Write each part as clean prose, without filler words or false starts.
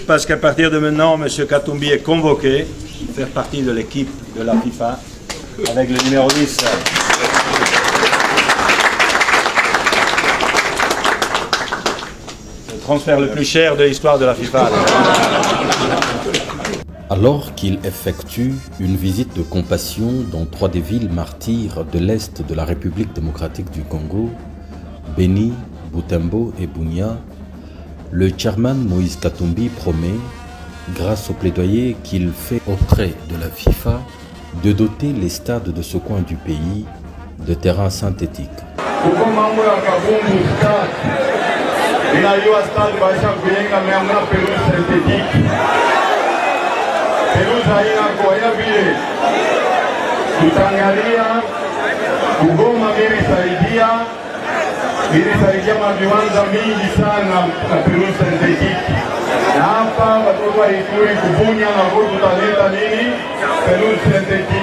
parce qu'à partir de maintenant, M. Katumbi est convoqué pour faire partie de l'équipe de la FIFA avec le numéro 10. Le transfert le plus cher de l'histoire de la FIFA. Alors qu'il effectue une visite de compassion dans 3 des villes martyres de l'Est de la République démocratique du Congo, Beni, Butembo et Bunia, le chairman Moïse Katumbi promet, grâce au plaidoyer qu'il fait auprès de la FIFA, de doter les stades de ce coin du pays de terrains synthétiques. Ilisaidia maviwanja mingi sana na pelusi sintetiki, na hapa watoto wa Ituri kubunya na huko tutaleta nini pelusi sintetiki.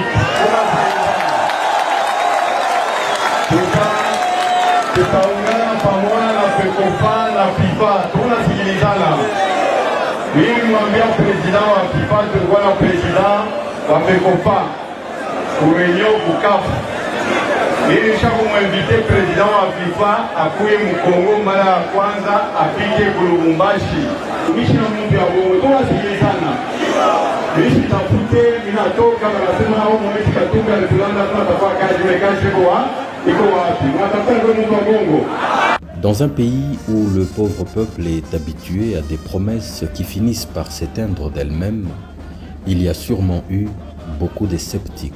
Tutaungana pamoja na FECOFA na FIFA, tunasikilizana. Mimi mwambia president wa FIFA, tulikuwa na president wa FECOFA kurenyo Bukavu. Ili shakumwinvite president wa FIFA akuye Mkongo mara ya kwanza apige Lubumbashi. Mishi na mtu ya bongo tunasikilizana. Mishi tafute minatoka wanasema hao Moïse Katumbi alitulanda tunatafuta kazi iko wapi? Mwatafuta kwa mtu wa bongo. Dans un pays où le pauvre peuple est habitué à des promesses qui finissent par s'éteindre d'elles-mêmes, il y a sûrement eu beaucoup de sceptiques.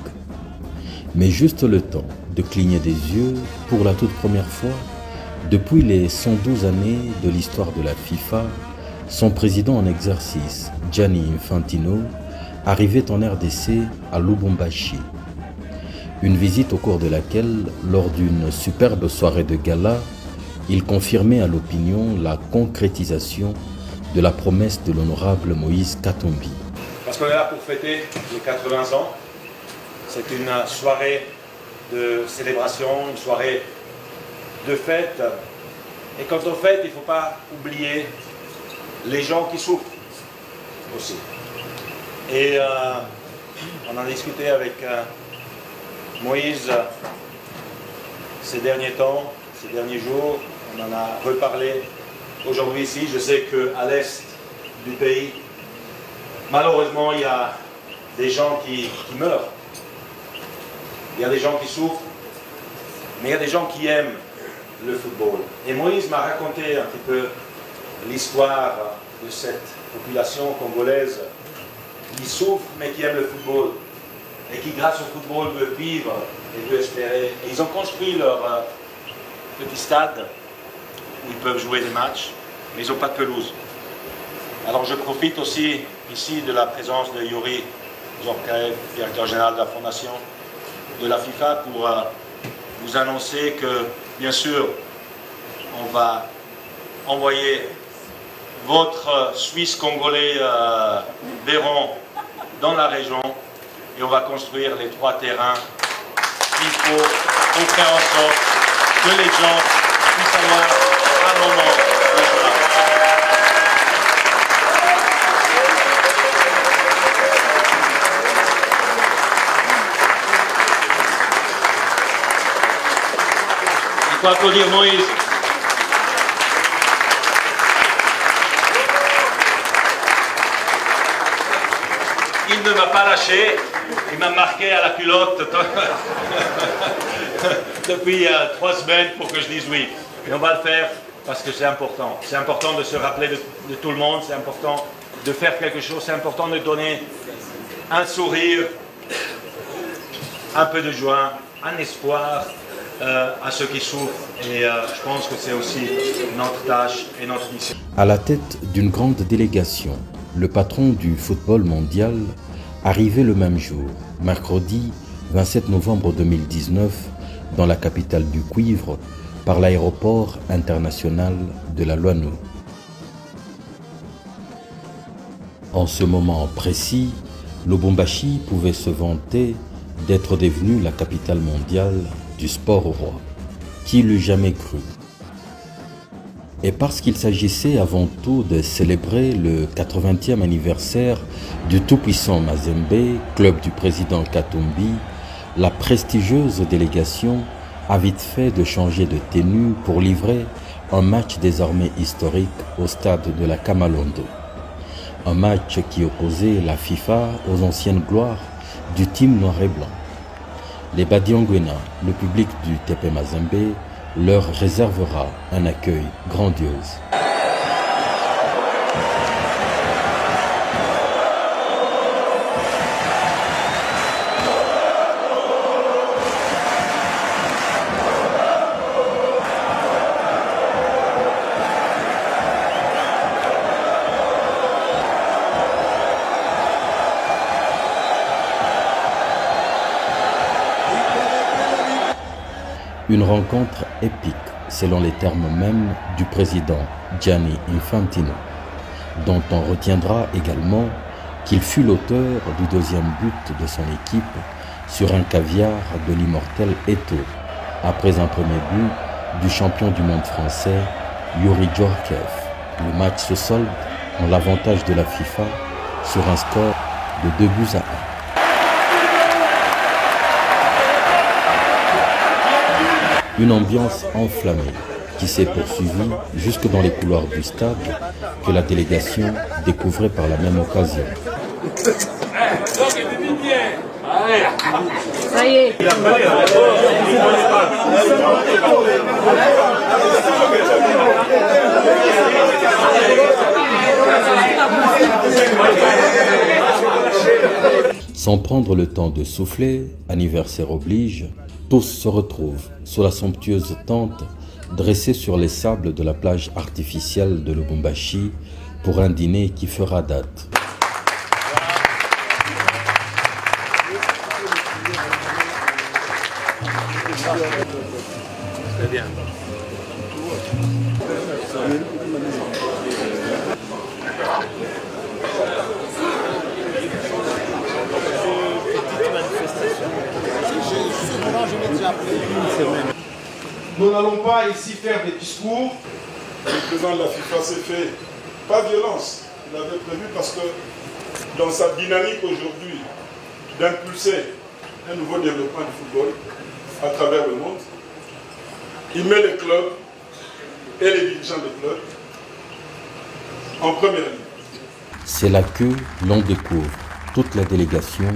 Mais juste le temps de cligner des yeux pour la toute première fois depuis les 112 années de l'histoire de la FIFA, son président en exercice, Gianni Infantino, arrivait en RDC à Lubumbashi. Une visite au cours de laquelle, lors d'une superbe soirée de gala, il confirmait à l'opinion la concrétisation de la promesse de l'honorable Moïse Katumbi. Parce qu'on est là pour fêter les 80 ans. C'est une soirée de célébration, une soirée de fête. Et quand on fête, il ne faut pas oublier les gens qui souffrent aussi. Et on a discuté avec Moïse ces derniers temps, ces derniers jours. On en a reparlé aujourd'hui ici. Je sais qu'à l'est du pays, malheureusement, il y a des gens qui meurent. Il y a des gens qui souffrent, mais il y a des gens qui aiment le football. Et Moïse m'a raconté un petit peu l'histoire de cette population congolaise qui souffre, mais qui aime le football. Et qui, grâce au football, veut vivre et veut espérer. Et ils ont construit leur petit stade où ils peuvent jouer des matchs, mais ils n'ont pas de pelouse. Alors je profite aussi ici de la présence de Yuri Zorkaev, directeur général de la Fondation de la FIFA, pour vous annoncer que, bien sûr, on va envoyer votre Suisse congolais Véron dans la région et on va construire les 3 terrains qu'il faut pour faire en sorte que les gens puissent avoir un moment de joie. Il faut applaudir Moïse. Il ne m'a pas lâché, il m'a marqué à la culotte depuis 3 semaines pour que je dise oui. Et on va le faire parce que c'est important. C'est important de se rappeler de tout le monde, c'est important de faire quelque chose, c'est important de donner un sourire, un peu de joie, un espoir à ceux qui souffrent. Et je pense que c'est aussi notre tâche et notre mission. À la tête d'une grande délégation, le patron du football mondial arrivait le même jour, mercredi 27 novembre 2019, dans la capitale du cuivre, par l'aéroport international de la Loineau. En ce moment précis, Lubumbashi pouvait se vanter d'être devenue la capitale mondiale du sport au roi. Qui l'eût jamais cru? Et parce qu'il s'agissait avant tout de célébrer le 80e anniversaire du tout-puissant Mazembe, club du président Katumbi, la prestigieuse délégation a vite fait de changer de tenue pour livrer un match désormais historique au stade de la Kamalondo. Un match qui opposait la FIFA aux anciennes gloires du team noir et blanc. Les Badiangwena, le public du TP Mazembe, leur réservera un accueil grandiose. Une rencontre épique, selon les termes mêmes du président Gianni Infantino, dont on retiendra également qu'il fut l'auteur du deuxième but de son équipe sur un caviar de l'immortel Eto'o, après un premier but du champion du monde français, Youri Djorkaeff. Le match se solde en l'avantage de la FIFA sur un score de 2-1. Une ambiance enflammée qui s'est poursuivie jusque dans les couloirs du stade que la délégation découvrait par la même occasion. Ça y est. Sans prendre le temps de souffler, anniversaire oblige, tous se retrouvent sous la somptueuse tente dressée sur les sables de la plage artificielle de Lubumbashi pour un dîner qui fera date. Très bien. Nous n'allons pas ici faire des discours. Le président de la FIFA s'est fait, pas violence, il avait prévu parce que dans sa dynamique aujourd'hui d'impulser un nouveau développement du football à travers le monde, il met les clubs et les dirigeants des clubs en première ligne. C'est là que l'on découvre toute la délégation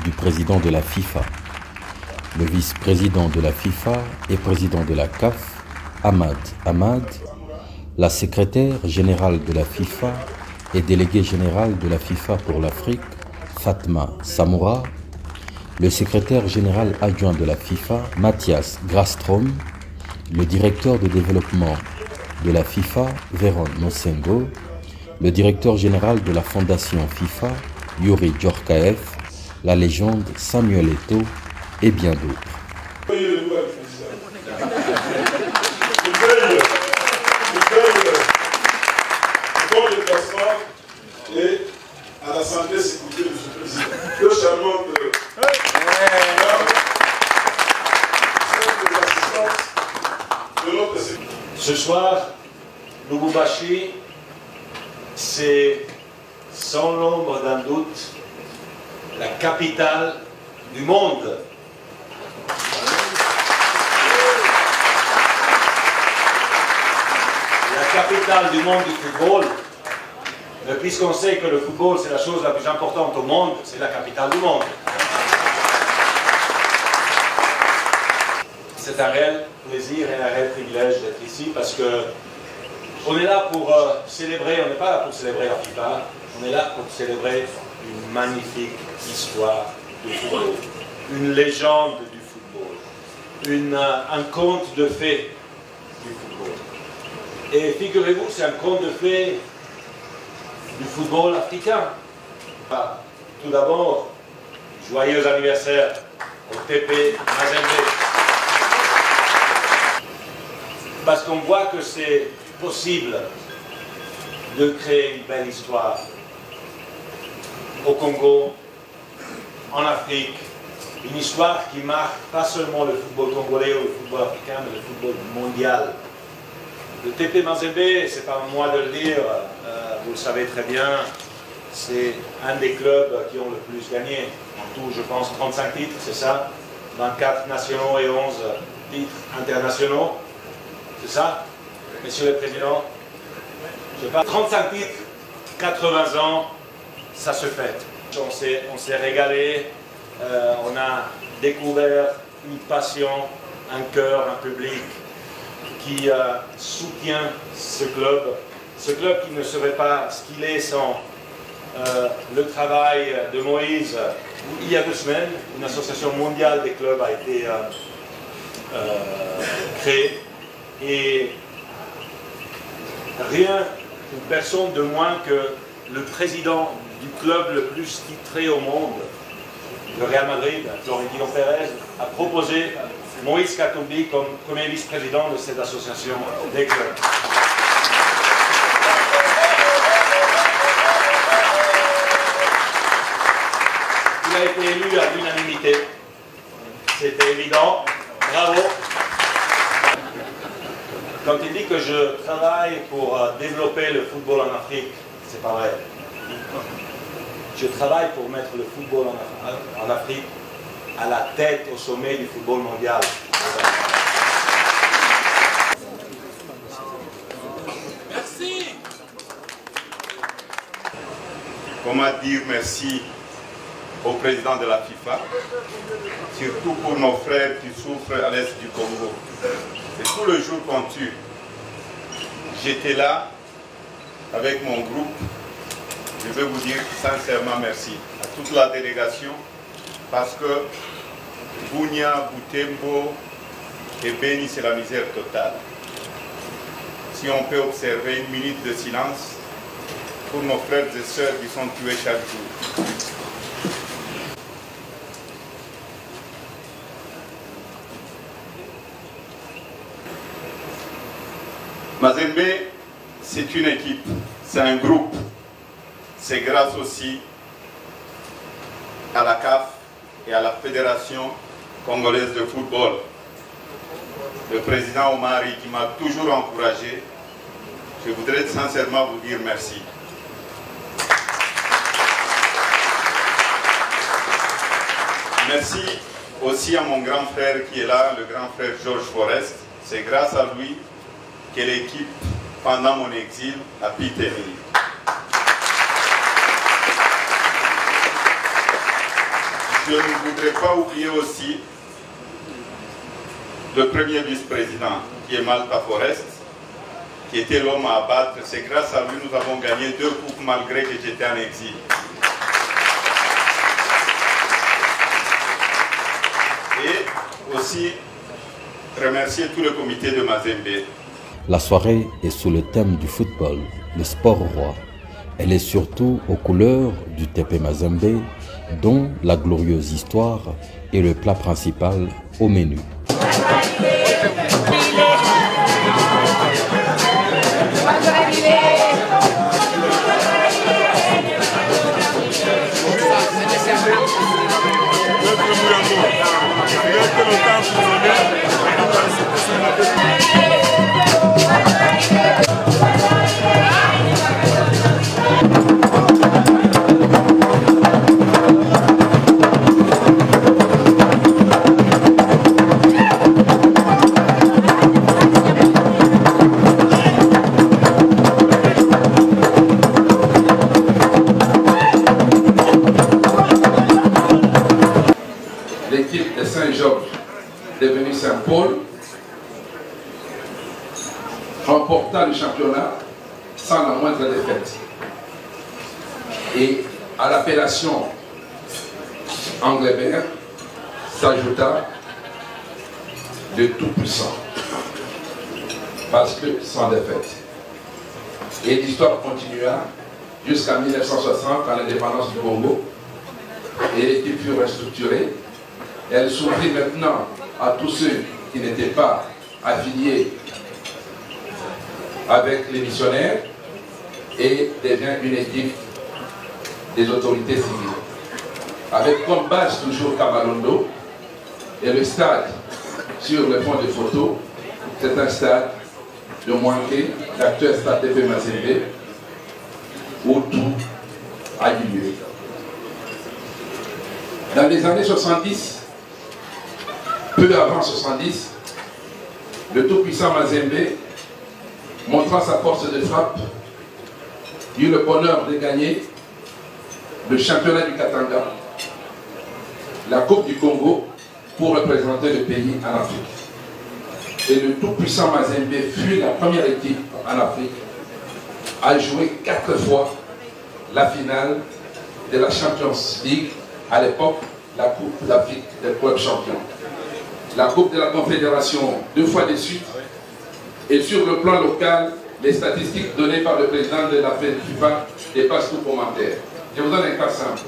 du président de la FIFA, le vice-président de la FIFA et président de la CAF, Ahmad Ahmad, la secrétaire générale de la FIFA et déléguée générale de la FIFA pour l'Afrique, Fatma Samoura, le secrétaire général adjoint de la FIFA, Mathias Grastrom, le directeur de développement de la FIFA, Véron Mosengo, le directeur général de la fondation FIFA, Youri Djorkaeff, la légende Samuel Eto'o et bien d'autres. Et à la santé et sécurité de ce président. Le charmant de Ce soir, Lubumbashi, c'est sans l'ombre d'un doute la capitale du monde. La capitale du monde du football. Mais puisqu'on sait que le football c'est la chose la plus importante au monde, c'est la capitale du monde. C'est un réel plaisir et un réel privilège d'être ici parce que on est là pour célébrer, on n'est pas là pour célébrer la FIFA, on est là pour célébrer une magnifique histoire du football, une légende du football, un conte de fées du football. Et figurez-vous, c'est un conte de fées du football africain. Tout d'abord, joyeux anniversaire au TP Mazembe. Parce qu'on voit que c'est possible de créer une belle histoire au Congo, en Afrique, une histoire qui marque pas seulement le football congolais ou le football africain, mais le football mondial. Le TP Mazembe, c'est pas moi de le dire, vous le savez très bien, c'est un des clubs qui ont le plus gagné. En tout, je pense, 35 titres, c'est ça? 24 nationaux et 11 titres internationaux. C'est ça, Monsieur le Président? Je sais pas, 35 titres, 80 ans, ça se fête. On s'est régalé, on a découvert une passion, un cœur, un public qui soutient ce club qui ne serait pas ce qu'il est sans le travail de Moïse. Il y a 2 semaines, une association mondiale des clubs a été créée et rien ou personne de moins que le président du club le plus titré au monde, le Real Madrid, Florentino Pérez, a proposé Moïse Katumbi comme premier vice-président de cette association des clubs. Il a été élu à l'unanimité, c'était évident, bravo. Quand il dit que je travaille pour développer le football en Afrique, c'est pas vrai. Je travaille pour mettre le football en Afrique à la tête, au sommet du football mondial. Merci. Comment dire merci au président de la FIFA, surtout pour nos frères qui souffrent à l'est du Congo. Et tout le jour qu'on tue, j'étais là avec mon groupe. Je veux vous dire sincèrement merci à toute la délégation parce que Bunia, Butembo et Beni, c'est la misère totale. Si on peut observer 1 minute de silence pour nos frères et sœurs qui sont tués chaque jour. Mazembe, c'est une équipe, c'est un groupe. C'est grâce aussi à la CAF et à la Fédération congolaise de football. Le président Omari qui m'a toujours encouragé, je voudrais sincèrement vous dire merci. Merci aussi à mon grand frère qui est là, le grand frère Georges Forest. C'est grâce à lui que l'équipe, pendant mon exil, a pu tenir. Je ne voudrais pas oublier aussi le premier vice-président, qui est Malta Forest, qui était l'homme à abattre. C'est grâce à lui que nous avons gagné 2 coupes malgré que j'étais en exil. Et aussi remercier tout le comité de Mazembe. La soirée est sous le thème du football, le sport roi. Elle est surtout aux couleurs du TP Mazembe, dont la glorieuse histoire est le plat principal au menu. L'équipe de Saint-Georges, devenue Saint-Paul, remporta le championnat sans la moindre défaite. Et à l'appellation Anglebert s'ajouta le Tout-Puissant, parce que sans défaite. Et l'histoire continua jusqu'en 1960, à l'indépendance du Congo, et l'équipe fut restructurée. Elle s'ouvrit maintenant à tous ceux qui n'étaient pas affiliés avec les missionnaires et devient une équipe des autorités civiles. Avec comme base toujours Kamalondo et le stade sur le fond de photo, c'est un stade de Mouanké, l'actuel stade TP Mazembe, où tout a eu lieu. Dans les années 70, peu avant 70, le tout-puissant Mazembe, montrant sa force de frappe, eut le bonheur de gagner le championnat du Katanga, la Coupe du Congo, pour représenter le pays en Afrique. Et le tout-puissant Mazembe fut la première équipe en Afrique à jouer 4 fois la finale de la Champions League, à l'époque la Coupe d'Afrique des clubs champions. La Coupe de la Confédération 2 fois de suite. Et sur le plan local, les statistiques données par le président de la FIFA dépassent tout commentaire. Je vous donne un cas simple.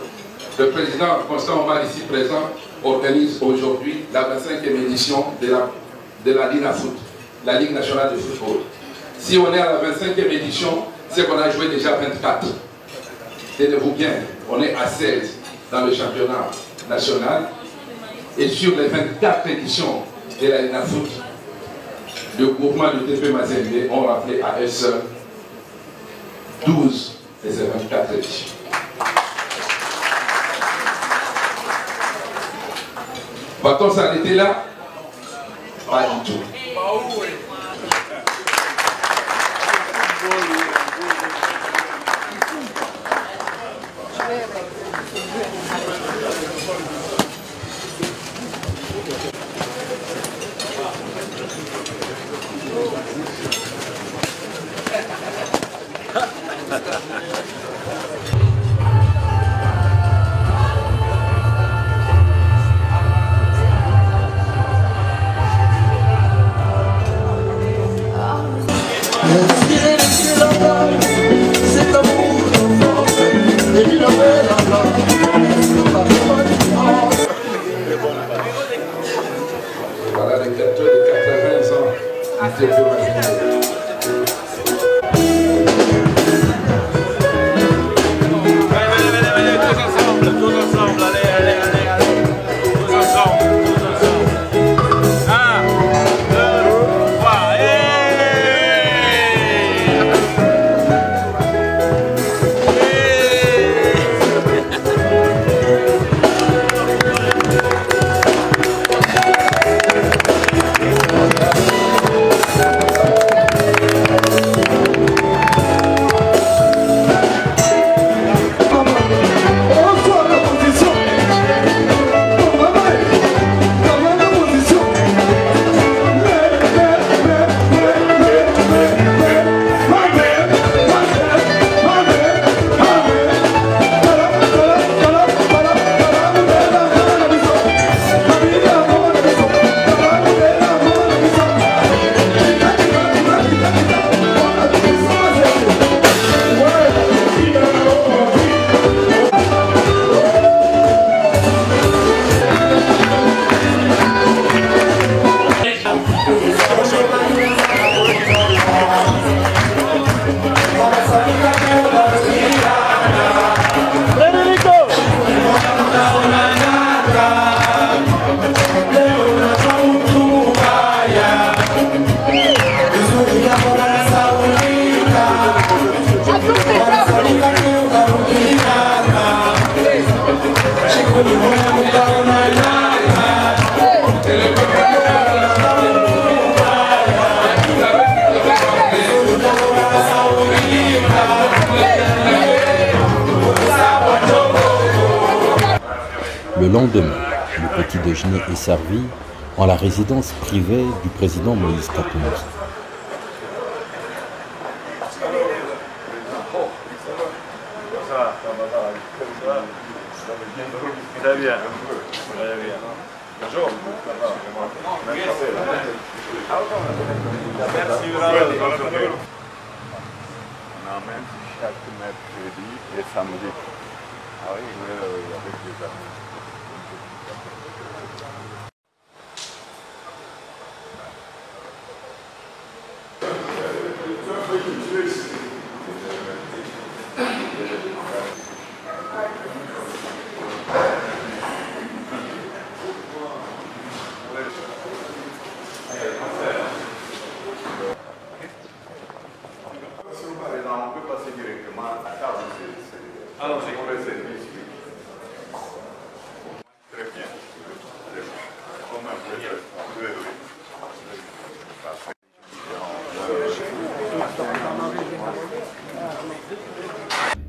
Le président Constant Omar, ici présent, organise aujourd'hui la 25e édition de la LINAFoot, la Ligue nationale de football. Si on est à la 25e édition, c'est qu'on a joué déjà 24. Tenez-vous bien, on est à 16 dans le championnat national. Et sur les 24 éditions de la LINAFoot, le groupement de TP Mazembe ont rappelé à eux seuls 12 de ces 24 éditions. Va-t-on s'arrêter là? Pas du tout. Voilà les gâteaux de 80 ans du TP Mazembe. Le lendemain, le petit déjeuner est servi en la résidence privée du président Moïse Katumbi. Très bien. Très bien. Bonjour. Merci. On emmène chaque mercredi et samedi. Ah oui, avec les amis.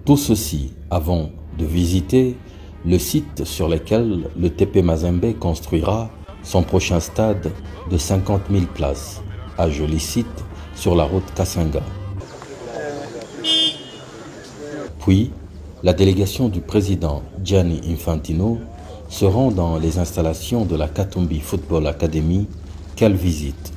Tout ceci avant de visiter le site sur lequel le TP Mazembe construira son prochain stade de 50 000 places, à Joli-Site, sur la route Kasanga. Puis, la délégation du président Gianni Infantino se rend dans les installations de la Katumbi Football Academy qu'elle visite.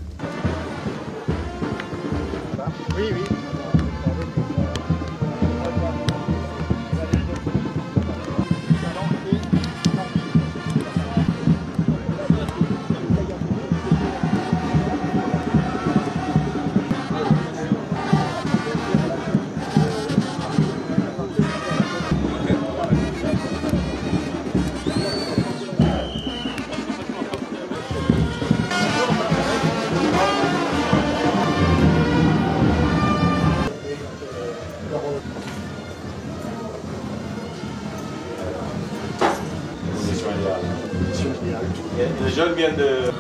Les jeunes viennent de...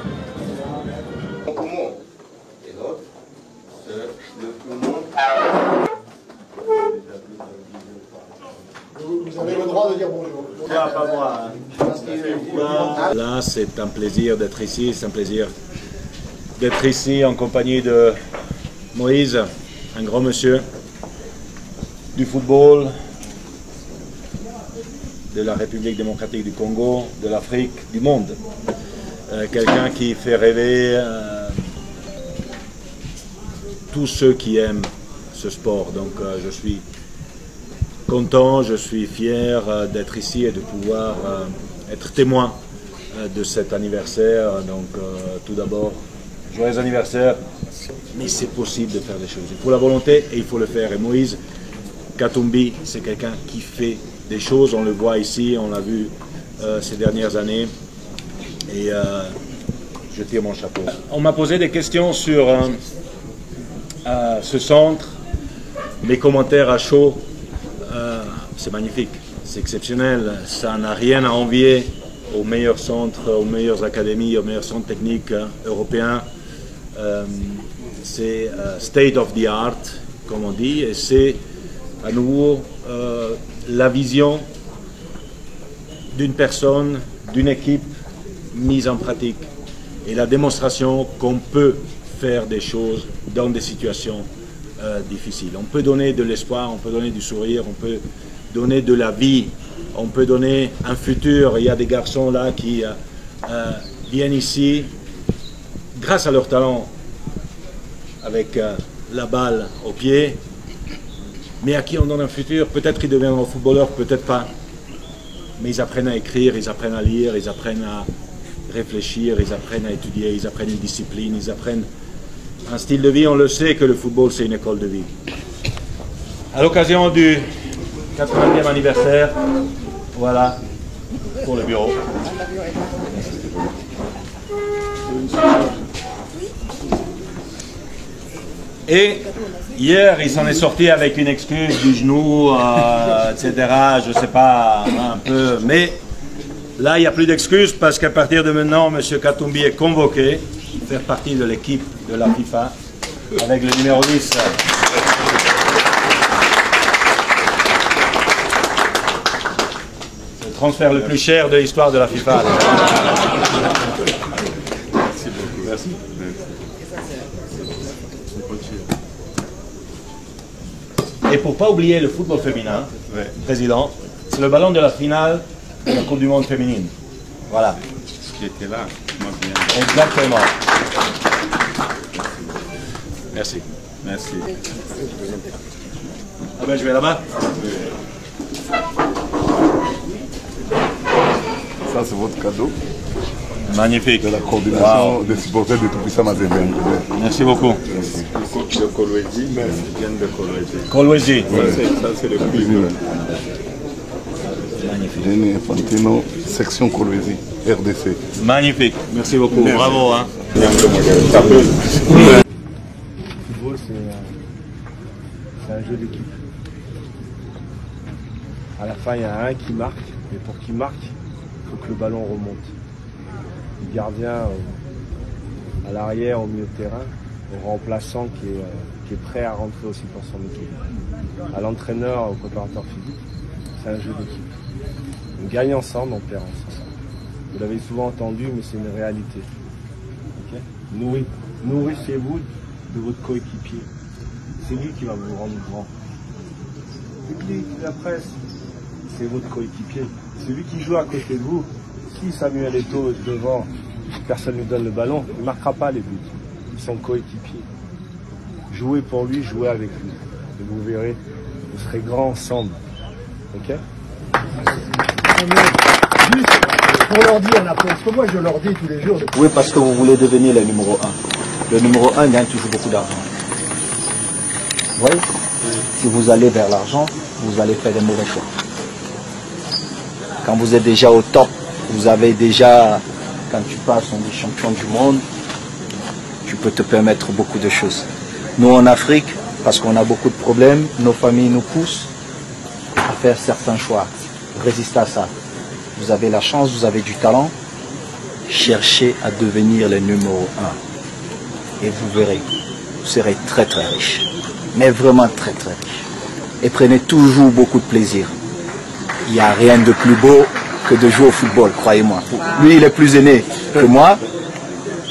Mon poumon et l'autre, le poumon. Vous avez le droit de dire bonjour. Ah, pas moi. Hein. Là, c'est un plaisir d'être ici. C'est un plaisir d'être ici en compagnie de Moïse, un grand monsieur du football, de la République démocratique du Congo, de l'Afrique, du monde. Quelqu'un qui fait rêver tous ceux qui aiment ce sport. Donc je suis content, je suis fier d'être ici et de pouvoir être témoin de cet anniversaire. Donc tout d'abord, joyeux anniversaire, mais c'est possible de faire des choses. Il faut la volonté et il faut le faire. Et Moïse Katumbi, c'est quelqu'un qui fait des choses, on le voit ici, on l'a vu ces dernières années. Et je tire mon chapeau. On m'a posé des questions sur ce centre. Mes commentaires à chaud, c'est magnifique, c'est exceptionnel. Ça n'a rien à envier aux meilleurs centres, aux meilleures académies, aux meilleurs centres techniques européens. C'est state of the art, comme on dit, et c'est à nouveau la vision d'une personne, d'une équipe mise en pratique et la démonstration qu'on peut faire des choses dans des situations difficiles. On peut donner de l'espoir, on peut donner du sourire, on peut donner de la vie, on peut donner un futur. Il y a des garçons là qui viennent ici grâce à leur talent avec la balle au pied, mais à qui on donne un futur. Peut-être qu'ils deviendront footballeurs, peut-être pas, mais ils apprennent à écrire, ils apprennent à lire, ils apprennent à réfléchir, ils apprennent à étudier, ils apprennent une discipline, ils apprennent un style de vie. On le sait que le football, c'est une école de vie. À l'occasion du 80e anniversaire, voilà, pour le bureau. Et hier, il s'en est sorti avec une excuse du genou, etc. Je ne sais pas, un peu, mais là, il n'y a plus d'excuses parce qu'à partir de maintenant, M. Katumbi est convoqué pour faire partie de l'équipe de la FIFA avec le numéro 10. C'est le transfert le plus cher de l'histoire de la FIFA. Merci beaucoup. Merci. Et pour ne pas oublier le football féminin, Président, c'est le ballon de la finale de la Coupe du Monde féminine. Voilà. Qui était là. Exactement. Merci. Merci. Ah ben je vais là-bas. Ça c'est votre cadeau. Magnifique. De la coordination des supporters de Tout-Puissant Mazembe. Merci beaucoup. Merci. Le coach de Kolwezi, vient de Kolwezi. Kolwezi. Ça c'est le prix. Magnifique. Gianni Infantino, section Kolwezi, RDC. Magnifique. Merci beaucoup. Merci. Bravo. Hein. Le football, c'est un jeu d'équipe. À la fin, il y en a un qui marque, mais pour qu'il marque, il faut que le ballon remonte. Le gardien à l'arrière, au milieu de terrain, au remplaçant qui est prêt à rentrer aussi pour son équipe. À l'entraîneur, au préparateur physique, c'est un jeu d'équipe. On gagne ensemble, on perd ensemble. Vous l'avez souvent entendu, mais c'est une réalité. Okay? Nourrissez-vous de votre coéquipier. C'est lui qui va vous rendre grand. Public, la presse, c'est votre coéquipier. Celui qui joue à côté de vous, si Samuel Eto'o est devant, personne ne lui donne le ballon, il ne marquera pas les buts. Ils sont coéquipiers. Jouez pour lui, jouez avec lui. Et vous verrez, vous serez grands ensemble. Ok? Juste pour leur dire, parce que moi je leur dis tous les jours. Oui, parce que vous voulez devenir le numéro 1. Le numéro 1 gagne toujours beaucoup d'argent. Vous voyez? Si vous allez vers l'argent, vous allez faire des mauvais choix. Quand vous êtes déjà au top, vous avez déjà, quand tu passes, on dit champion du monde, tu peux te permettre beaucoup de choses. Nous en Afrique, parce qu'on a beaucoup de problèmes, nos familles nous poussent à faire certains choix. Résistez à ça. Vous avez la chance, vous avez du talent, cherchez à devenir le numéro 1. Et vous verrez, vous serez très très riche. Mais vraiment très très riche. Et prenez toujours beaucoup de plaisir. Il n'y a rien de plus beau que de jouer au football, croyez-moi. Lui, il est plus aîné que moi.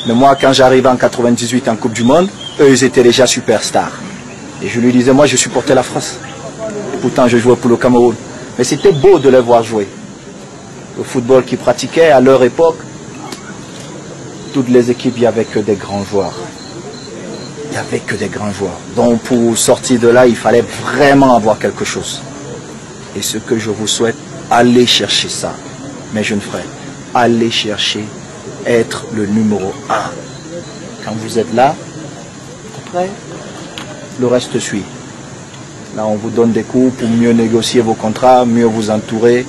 Mais moi, quand j'arrivais en 98 en Coupe du Monde, eux, ils étaient déjà superstars. Et je lui disais, moi, je supportais la France. Et pourtant, je jouais pour le Cameroun. Mais c'était beau de les voir jouer. Le football qu'ils pratiquaient à leur époque, toutes les équipes, il n'y avait que des grands joueurs. Il n'y avait que des grands joueurs. Donc, pour sortir de là, il fallait vraiment avoir quelque chose. Et ce que je vous souhaite, allez chercher ça, mes jeunes frères. Allez chercher être le numéro 1. Quand vous êtes là, après, le reste suit. Là, on vous donne des cours pour mieux négocier vos contrats, mieux vous entourer,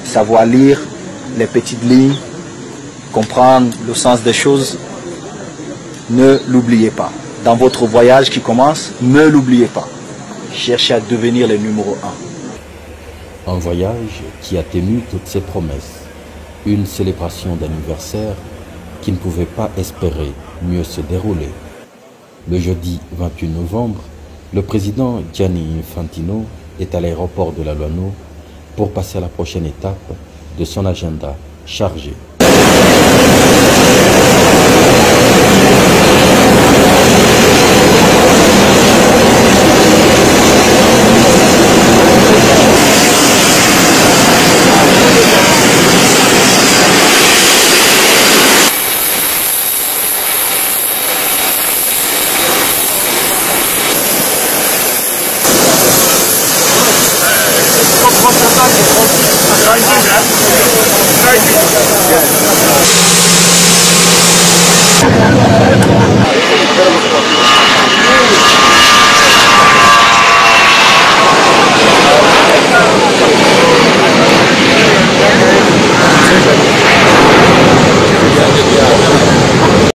savoir lire les petites lignes, comprendre le sens des choses. Ne l'oubliez pas. Dans votre voyage qui commence, ne l'oubliez pas. Cherchez à devenir le numéro 1. Un voyage qui a tenu toutes ses promesses. Une célébration d'anniversaire qui ne pouvait pas espérer mieux se dérouler. Le jeudi 28 novembre, le président Gianni Infantino est à l'aéroport de La Luano pour passer à la prochaine étape de son agenda chargé. Right.